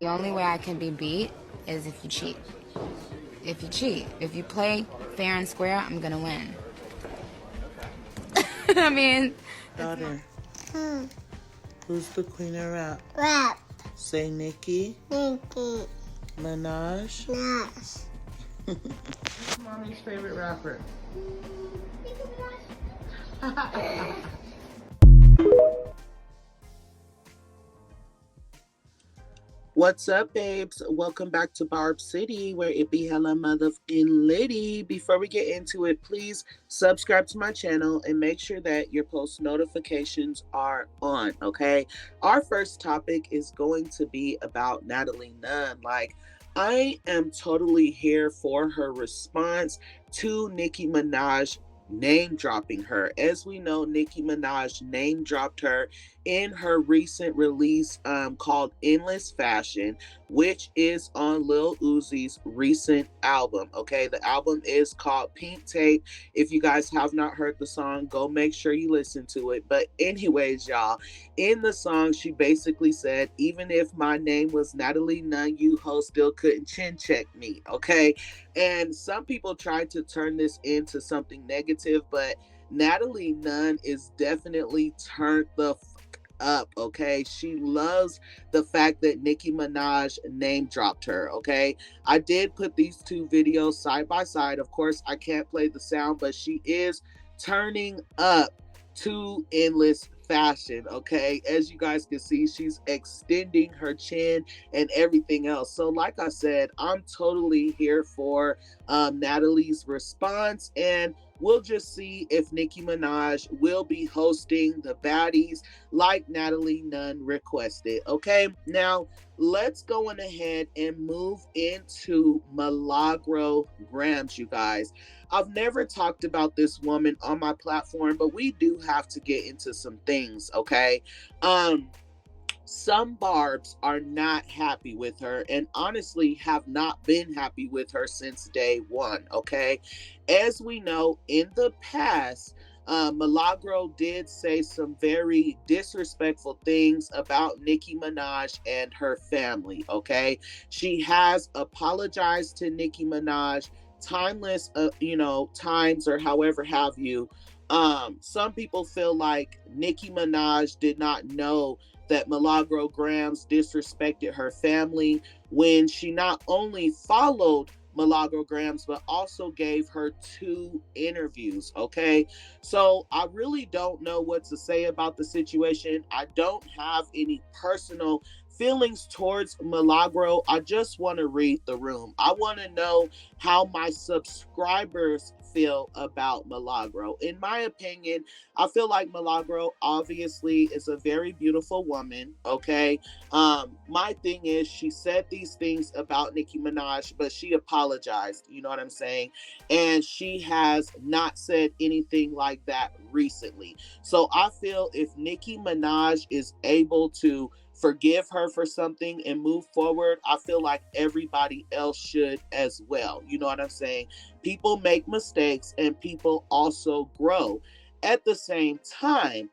The only way I can be beat is if you cheat. If you cheat. If you play fair and square, I'm gonna win. I mean... Daughter, who's the queen of rap? Rap. Say Nicki. Nicki. Minaj. Minaj. Mommy's favorite rapper. What's up, babes? Welcome back to Barb City, where it be hella motherfucking litty. Before we get into it, please subscribe to my channel and make sure that your post notifications are on, okay? Our first topic is going to be about Natalie Nunn. Like, I am totally here for her response to Nicki Minaj name dropping her. As we know, Nicki Minaj name dropped her in her recent release called Endless Fashion, which is on Lil Uzi's recent album. Okay, the album is called Pink Tape. If you guys have not heard the song, go make sure you listen to it. But anyways, y'all, in the song, she basically said, even if my name was Natalie Nunn, you hoes still couldn't chin check me. Okay, and some people tried to turn this into something negative, but Natalie Nunn is definitely turned the up, okay? She loves the fact that Nicki Minaj name dropped her, okay? I did put these two videos side by side. Of course, I can't play the sound, but she is turning up to Endless Fashion, okay? As you guys can see, she's extending her chin and everything else. So like I said, I'm totally here for Natalie's response, and we'll just see if Nicki Minaj will be hosting the baddies like Natalie Nunn requested. Okay, now let's go on ahead and move into Milagrograms, you guys. I've never talked about this woman on my platform, but we do have to get into some things, okay? Some Barbs are not happy with her, and honestly have not been happy with her since day one, okay? As we know, in the past, Milagro did say some very disrespectful things about Nicki Minaj and her family, okay? She has apologized to Nicki Minaj times or however have you. Some people feel like Nicki Minaj did not know that Milagrograms disrespected her family when she not only followed Milagrograms but also gave her 2 interviews, okay? So I really don't know what to say about the situation. I don't have any personal feelings towards Milagro. I just want to read the room. I want to know how my subscribers feel about Milagro. In my opinion, I feel like Milagro obviously is a very beautiful woman, okay? My thing is, she said these things about Nicki Minaj, but she apologized, you know what I'm saying? And she has not said anything like that recently. So I feel if Nicki Minaj is able to forgive her for something and move forward, I feel like everybody else should as well. You know what I'm saying? People make mistakes and people also grow. At the same time,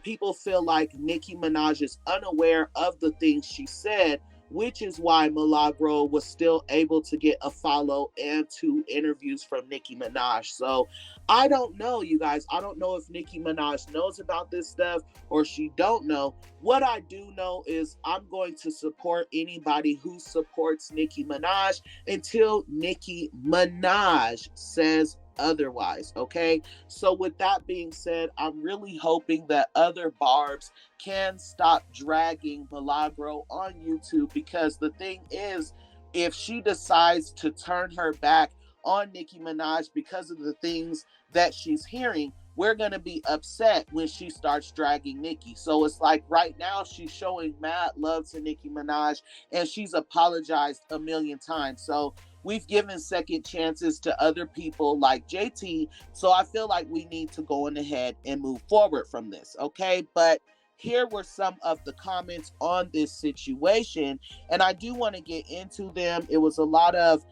people feel like Nicki Minaj is unaware of the things she said, which is why Milagro was still able to get a follow and 2 interviews from Nicki Minaj. So I don't know, you guys. I don't know if Nicki Minaj knows about this stuff or she don't know. What I do know is I'm going to support anybody who supports Nicki Minaj until Nicki Minaj says otherwise, okay? So with that being said, I'm really hoping that other Barbs can stop dragging Milagro on YouTube, because the thing is, if she decides to turn her back on Nicki Minaj because of the things that she's hearing, we're going to be upset when she starts dragging Nicki. So it's like right now she's showing mad love to Nicki Minaj and she's apologized a million times. So we've given second chances to other people like JT. So I feel like we need to go on ahead and move forward from this, okay? But here were some of the comments on this situation, and I do want to get into them. It was a lot of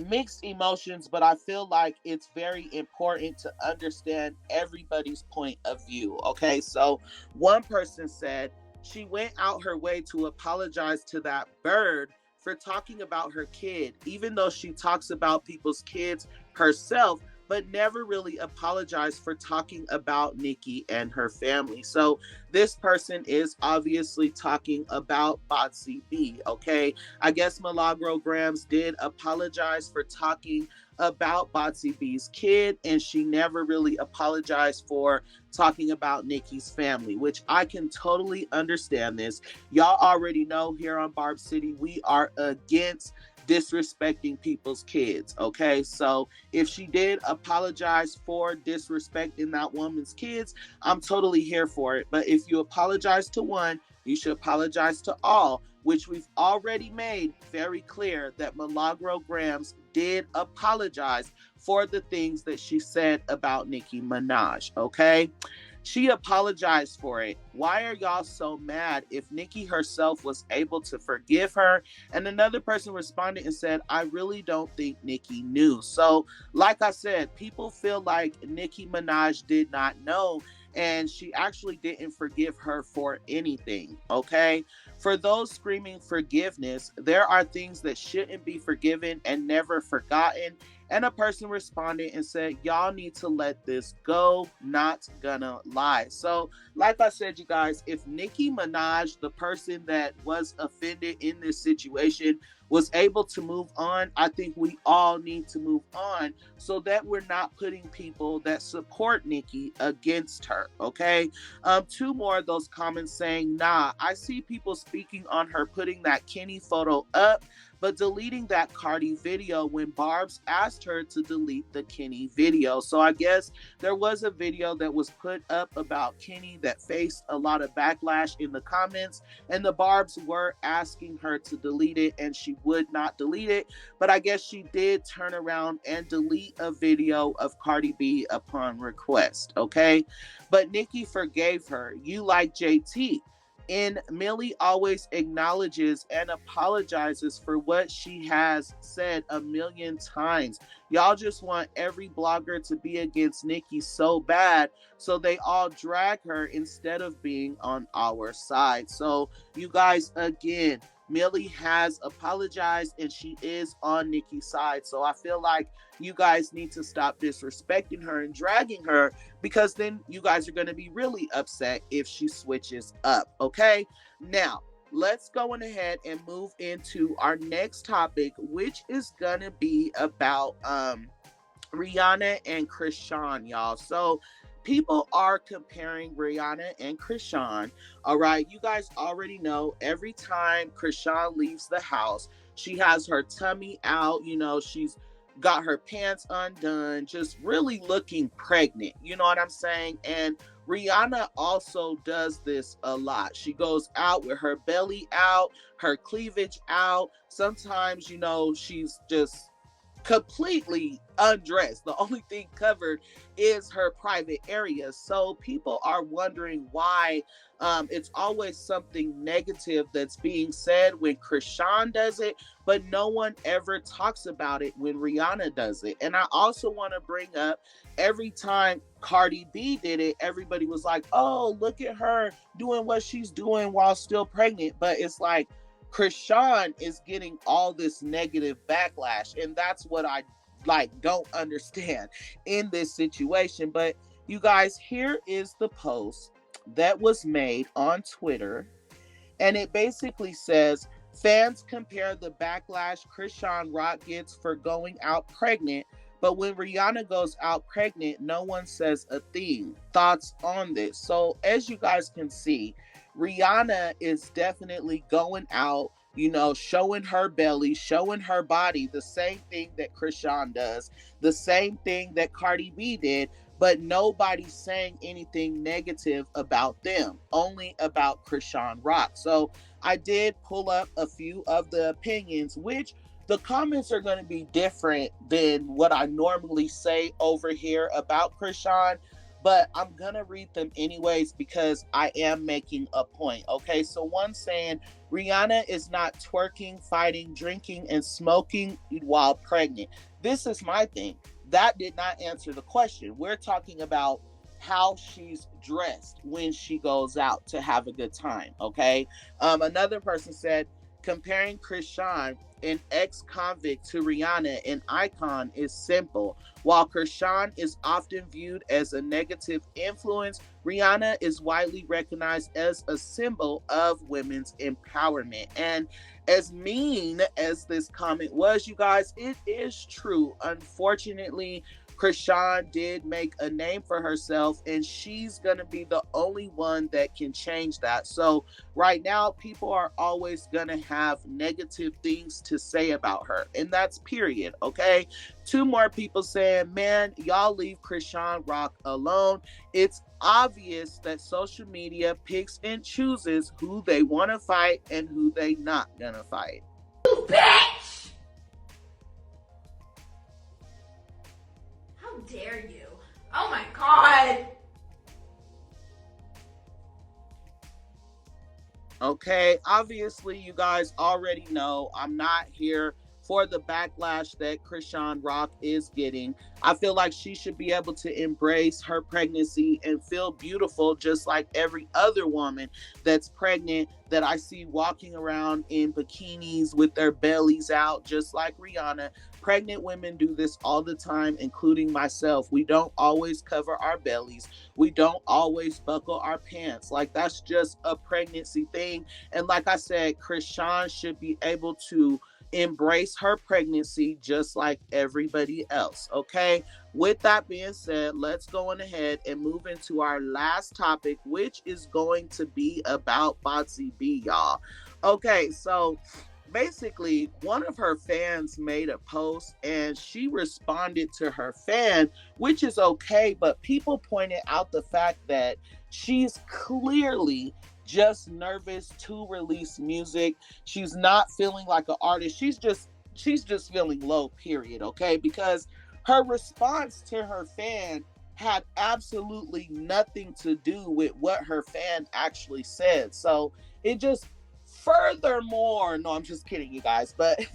mixed emotions, but I feel like it's very important to understand everybody's point of view, okay? So one person said, she went out her way to apologize to that bird for talking about her kid, even though she talks about people's kids herself, but never really apologized for talking about Nicki and her family. So this person is obviously talking about Barb B, okay? I guess Milagrograms did apologize for talking about Barb B's kid, and she never really apologized for talking about Nicki's family, which I can totally understand this. Y'all already know here on Barb City, we are against disrespecting people's kids, okay? So if she did apologize for disrespecting that woman's kids, I'm totally here for it. But if you apologize to one, you should apologize to all, which we've already made very clear that Milagrograms did apologize for the things that she said about Nicki Minaj, okay? She apologized for it. Why are y'all so mad if Nicki herself was able to forgive her? And another person responded and said, I really don't think Nicki knew. So, like I said, people feel like Nicki Minaj did not know, and she actually didn't forgive her for anything, okay? For those screaming forgiveness, there are things that shouldn't be forgiven and never forgotten. And a person responded and said, y'all need to let this go, not gonna lie. So, like I said, you guys, if Nicki Minaj, the person that was offended in this situation, was able to move on, I think we all need to move on so that we're not putting people that support Nicki against her, okay? Two more of those comments saying, nah, I see people speaking on her putting that Kenny photo up, but deleting that Cardi video when Barb's asked her to delete the Kenny video. So I guess there was a video that was put up about Kenny that faced a lot of backlash in the comments, and the Barbs were asking her to delete it, and she would not delete it. But I guess she did turn around and delete a video of Cardi B upon request, okay? But Nicki forgave her. You like JT. And Millie always acknowledges and apologizes for what she has said a million times. Y'all just want every blogger to be against Nicki so bad, so they all drag her instead of being on our side. So you guys, again, Millie has apologized and she is on Nicki's side. So I feel like you guys need to stop disrespecting her and dragging her, because then you guys are going to be really upset if she switches up, okay? Now, let's go on ahead and move into our next topic, which is going to be about Rihanna and Chrisean, y'all. So people are comparing Rihanna and Chrisean. All right, you guys already know every time Chrisean leaves the house, she has her tummy out. You know, she's got her pants undone, just really looking pregnant. You know what I'm saying? And Rihanna also does this a lot. She goes out with her belly out, her cleavage out. Sometimes, you know, she's just completely undressed. The only thing covered is her private area. So people are wondering why it's always something negative that's being said when Chrisean does it, but no one ever talks about it when Rihanna does it. And I also want to bring up, every time Cardi B did it, everybody was like, oh, look at her doing what she's doing while still pregnant. But it's like, Chrisean is getting all this negative backlash, and that's what I don't understand in this situation. But you guys, here is the post that was made on Twitter, and it basically says, fans compare the backlash Chrisean Rock gets for going out pregnant, but when Rihanna goes out pregnant, no one says a thing. Thoughts on this? So as you guys can see, Rihanna is definitely going out, you know, showing her belly, showing her body, the same thing that Chrisean does, the same thing that Cardi B did, but nobody's saying anything negative about them, only about Chrisean Rock. So I did pull up a few of the opinions, which the comments are going to be different than what I normally say over here about Chrisean, but I'm going to read them anyways because I am making a point, okay? So one saying, Rihanna is not twerking, fighting, drinking, and smoking while pregnant. This is my thing. That did not answer the question. We're talking about how she's dressed when she goes out to have a good time. Okay. Another person said, comparing Chrisean, an ex-convict, to Rihanna, an icon, is simple. While Chrisean is often viewed as a negative influence, Rihanna is widely recognized as a symbol of women's empowerment. And as mean as this comment was, you guys, it is true. Unfortunately, Chrisean did make a name for herself, and she's going to be the only one that can change that. So right now, people are always going to have negative things to say about her, and that's period, okay? Two more people saying, man, y'all leave Chrisean Rock alone. It's obvious that social media picks and chooses who they want to fight and who they not going to fight. You bitch! How dare you? Oh my God! Okay, obviously you guys already know I'm not here for the backlash that Chrisean Rock is getting. I feel like she should be able to embrace her pregnancy and feel beautiful just like every other woman that's pregnant that I see walking around in bikinis with their bellies out, just like Rihanna. Pregnant women do this all the time, including myself. We don't always cover our bellies. We don't always buckle our pants. Like, that's just a pregnancy thing. And like I said, Chrisean should be able to embrace her pregnancy just like everybody else. Okay, with that being said, let's go on ahead and move into our last topic, which is going to be about Barb B, y'all. Okay, so basically one of her fans made a post and she responded to her fan, which is okay, but people pointed out the fact that she's clearly just nervous to release music. She's not feeling like an artist. She's just feeling low, period, okay? Because her response to her fan had absolutely nothing to do with what her fan actually said. So it just furthermore, no, I'm just kidding, you guys, but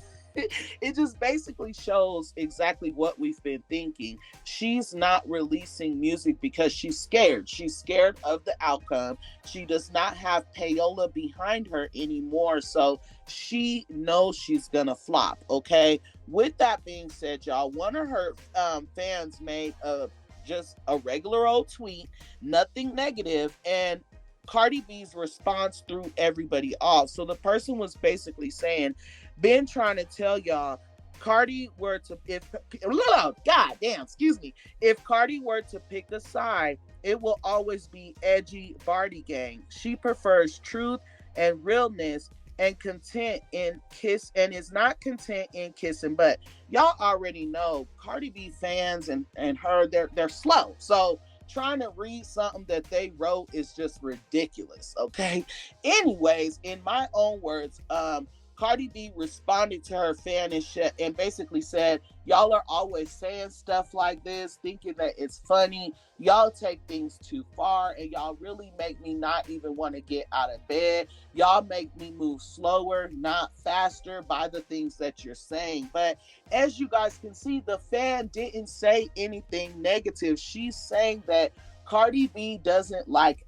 it just basically shows exactly what we've been thinking. She's not releasing music because she's scared. She's scared of the outcome. She does not have payola behind her anymore, so she knows she's gonna flop, okay? With that being said, y'all, one of her fans made just a regular old tweet, nothing negative, and Cardi B's response threw everybody off. So the person was basically saying, been trying to tell y'all, Cardi were to, if Cardi were to pick a side, it will always be edgy Bardi gang. She prefers truth and realness and content in kiss, and is not content in kissing. But y'all already know Cardi B fans and her, they're slow. So trying to read something that they wrote is just ridiculous, okay? Anyways, in my own words, Cardi B responded to her fan and basically said, y'all are always saying stuff like this, thinking that it's funny. Y'all take things too far, and y'all really make me not even want to get out of bed. Y'all make me move slower, not faster, by the things that you're saying. But as you guys can see, the fan didn't say anything negative. She's saying that Cardi B doesn't like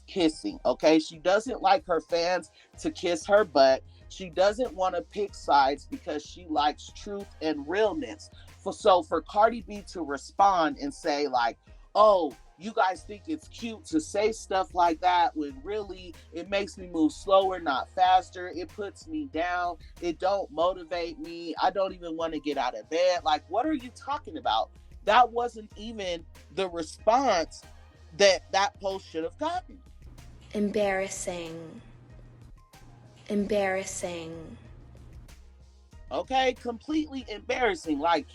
kissing, okay? She doesn't like her fans to kiss her butt. She doesn't want to pick sides because she likes truth and realness. So for Cardi B to respond and say like, oh, you guys think it's cute to say stuff like that when really it makes me move slower, not faster. It puts me down. It don't motivate me. I don't even want to get out of bed. Like, what are you talking about? That wasn't even the response that post should have gotten. Embarrassing. Okay, completely embarrassing. Like,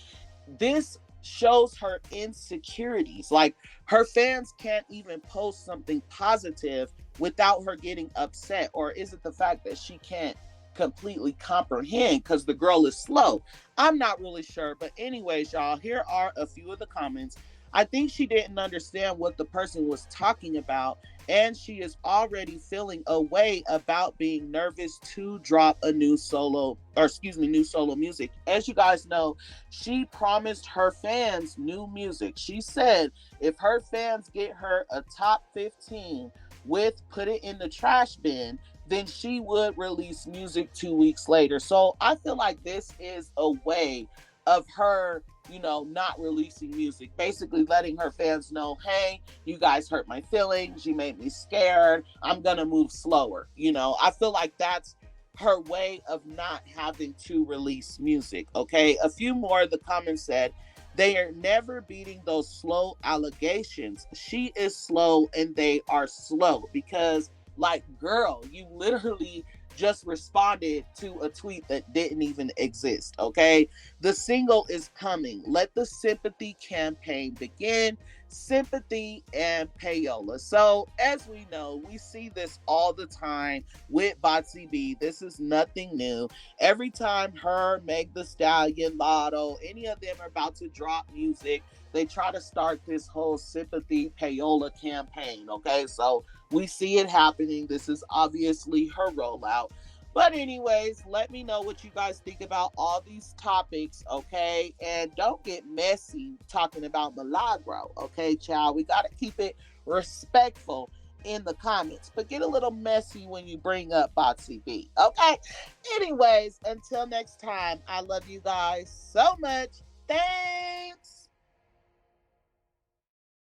this shows her insecurities. Like, her fans can't even post something positive without her getting upset. Or is it the fact that she can't completely comprehend because the girl is slow? I'm not really sure. But anyways, y'all, here are a few of the comments. I think she didn't understand what the person was talking about, and she is already feeling a way about being nervous to drop a new solo, or excuse me, new solo music. As you guys know, she promised her fans new music. She said if her fans get her a top 15 with Put It in the Trash Bin, then she would release music 2 weeks later. So I feel like this is a way of her, not releasing music, basically letting her fans know, hey, you guys hurt my feelings, you made me scared, I'm gonna move slower. I feel like that's her way of not having to release music. Okay, a few more of the comments said, they are never beating those slow allegations. She is slow and they are slow because, like, girl, you literally just responded to a tweet that didn't even exist. Okay, the single is coming. Let the sympathy campaign begin. Sympathy and payola. So as we know, we see this all the time with Barb B. This is nothing new. Every time her, Meg the Stallion, Lotto, any of them are about to drop music, they try to start this whole sympathy payola campaign. Okay, so we see it happening. This is obviously her rollout. But anyways, let me know what you guys think about all these topics, okay? And don't get messy talking about Milagro, okay, child? We got to keep it respectful in the comments, but get a little messy when you bring up Barb B, okay? Anyways, until next time, I love you guys so much. Thanks.